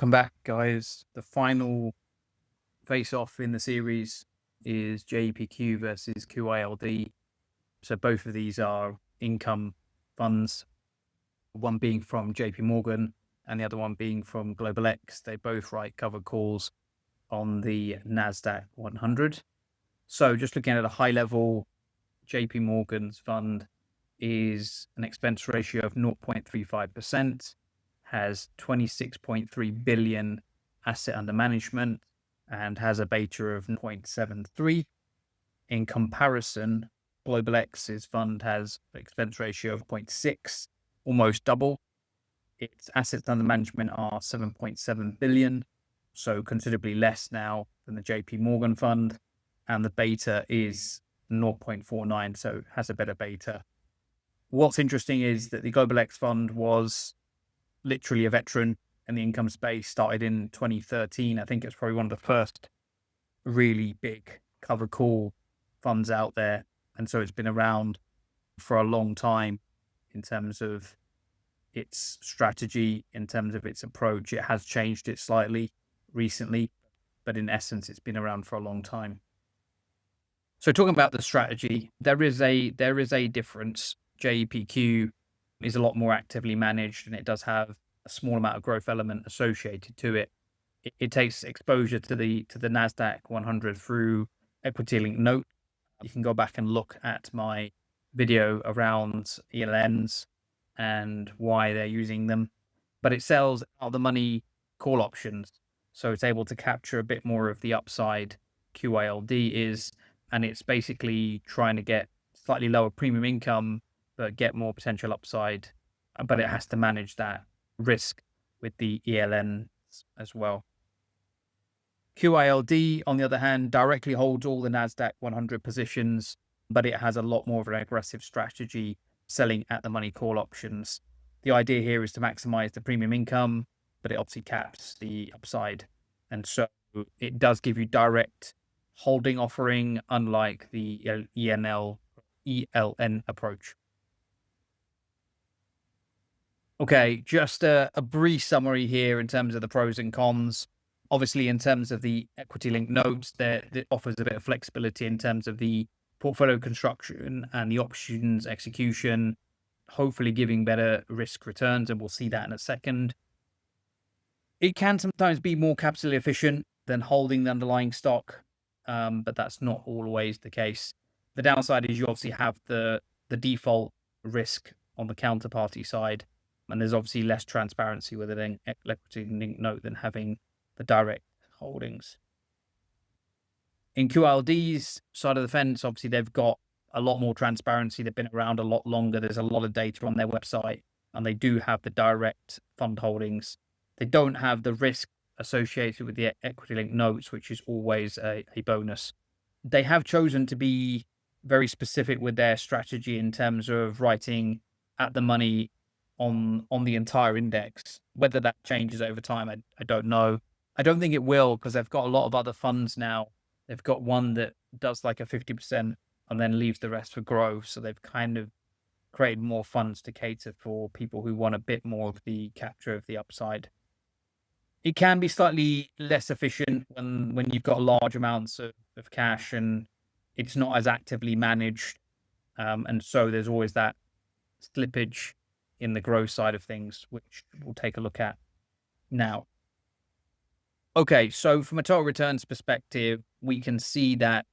Come back, guys. The final face-off in the series is JEPQ versus QYLD. So both of these are income funds, one being from JP Morgan and the other one being from Global X. They both write covered calls on the NASDAQ 100. So just looking at a high level, JP Morgan's fund is an expense ratio of 0.35%, has 26.3 billion asset under management, and has a beta of 0.73. In comparison, Global X's fund has an expense ratio of 0.6, almost double. Its assets under management are 7.7 billion, so considerably less now than the JP Morgan fund, and the beta is 0.49, so has a better beta. What's interesting is that the Global X fund was literally a veteran in the income space, started in 2013. I think it's probably one of the first really big cover call funds out there. And so it's been around for a long time in terms of its strategy, in terms of its approach. It has changed it slightly recently, but in essence, it's been around for a long time. So talking about the strategy, there is a difference. JEPQ is a lot more actively managed, and it does have a small amount of growth element associated to it. It takes exposure to the NASDAQ 100 through equity-linked note. You can go back and look at my video around ELNs and why they're using them. But it sells out the money call options, so it's able to capture a bit more of the upside QYLD is, and it's basically trying to get slightly lower premium income but get more potential upside, but it has to manage that risk with the ELNs as well. QYLD, on the other hand, directly holds all the NASDAQ 100 positions, but it has a lot more of an aggressive strategy selling at the money call options. The idea here is to maximize the premium income, but it obviously caps the upside. And so it does give you direct holding offering, unlike the ELN approach. Okay, just a brief summary here in terms of the pros and cons. Obviously, in terms of the equity-linked notes, that offers a bit of flexibility in terms of the portfolio construction and the options execution, hopefully giving better risk returns, and we'll see that in a second. It can sometimes be more capital efficient than holding the underlying stock, but that's not always the case. The downside is you obviously have the default risk on the counterparty side, and there's obviously less transparency with an equity-linked note than having the direct holdings. In QLD's side of the fence, obviously they've got a lot more transparency. They've been around a lot longer. There's a lot of data on their website, and they do have the direct fund holdings. They don't have the risk associated with the equity-linked notes, which is always a bonus. They have chosen to be very specific with their strategy in terms of writing at the money on the entire index. Whether that changes over time, I don't know. I don't think it will, because they've got a lot of other funds now. They've got one that does like a 50% and then leaves the rest for growth. So they've kind of created more funds to cater for people who want a bit more of the capture of the upside. It can be slightly less efficient when you've got large amounts of cash and it's not as actively managed. And so there's always that slippage in the growth side of things, which we'll take a look at now. Okay, so from a total returns perspective, we can see that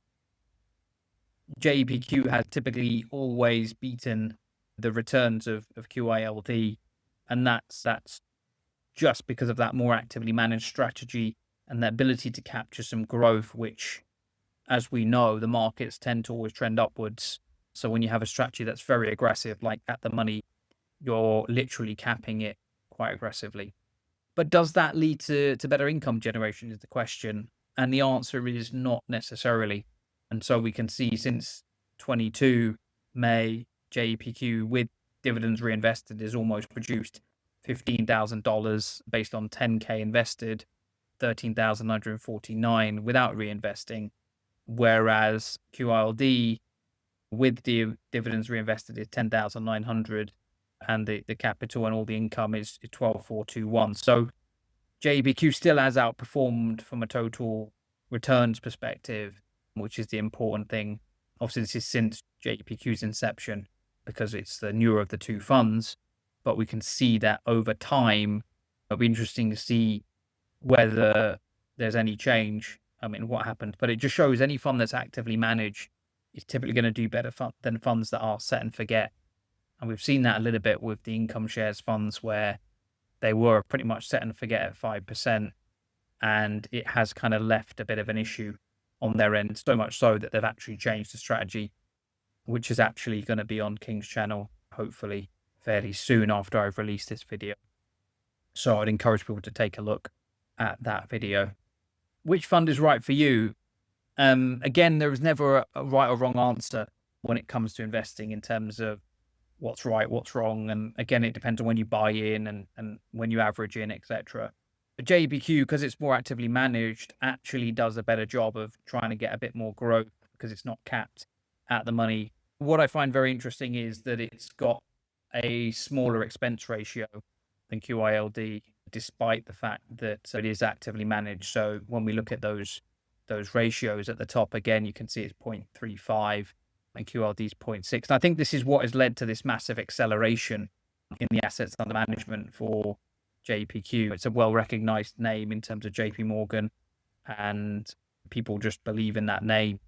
JEPQ has typically always beaten the returns of QYLD, and that's just because of that more actively managed strategy and the ability to capture some growth, which, as we know, the markets tend to always trend upwards. So when you have a strategy that's very aggressive, like at the money, you're literally capping it quite aggressively. But does that lead to better income generation is the question. And the answer is not necessarily. And so we can see since 22 May, JEPQ with dividends reinvested is almost produced $15,000 based on 10K invested, 13,949 without reinvesting. Whereas QILD with dividends reinvested is 10,900, and the capital and all the income is 12,421. So JEPQ still has outperformed from a total returns perspective, which is the important thing. Obviously, this is since JEPQ's inception because it's the newer of the two funds, but we can see that over time. It'll be interesting to see whether there's any change. I mean, what happened, but it just shows any fund that's actively managed is typically going to do better than funds that are set and forget. And we've seen that a little bit with the income shares funds where they were pretty much set and forget at 5%. And it has kind of left a bit of an issue on their end, so much so that they've actually changed the strategy, which is actually going to be on King's channel, hopefully fairly soon after I've released this video. So I'd encourage people to take a look at that video. Which fund is right for you? Again, there is never a right or wrong answer when it comes to investing in terms of what's right, what's wrong. And again, it depends on when you buy in and when you average in, etc. But JEPQ, because it's more actively managed, actually does a better job of trying to get a bit more growth because it's not capped at the money. What I find very interesting is that it's got a smaller expense ratio than QYLD, despite the fact that it is actively managed. So when we look at those ratios at the top, again, you can see it's 0.35 and QLD is 0.6. And I think this is what has led to this massive acceleration in the assets under management for JEPQ. It's a well-recognized name in terms of JP Morgan, and people just believe in that name.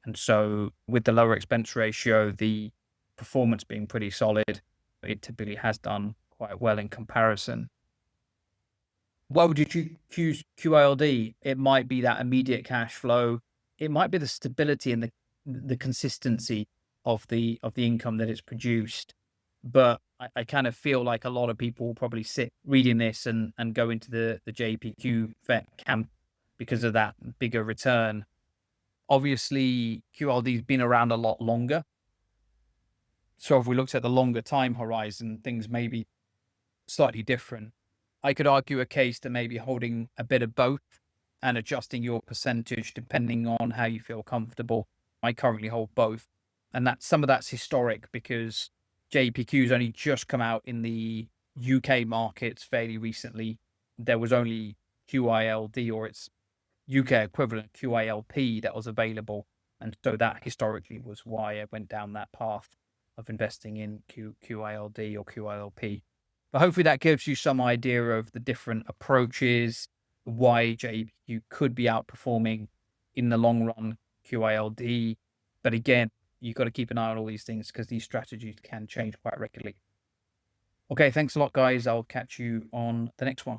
And so with the lower expense ratio, the performance being pretty solid, it typically has done quite well in comparison. Why would you choose QYLD? It might be that immediate cash flow. It might be the stability and the consistency of the income that it's produced. But I kind of feel like a lot of people will probably sit reading this and go into the JEPQ vet camp because of that bigger return. Obviously, QLD's been around a lot longer. So if we looked at the longer time horizon, things may be slightly different. I could argue a case to maybe holding a bit of both and adjusting your percentage depending on how you feel comfortable. I currently hold both. And some of that's historic because JEPQ's only just come out in the UK markets fairly recently. There was only QYLD, or its UK equivalent QYLP, that was available. And so that historically was why I went down that path of investing in QYLD or QYLP. But hopefully that gives you some idea of the different approaches, why JEPQ could be outperforming in the long run QYLD. But again, you've got to keep an eye on all these things because these strategies can change quite regularly. Okay, thanks a lot, guys. I'll catch you on the next one.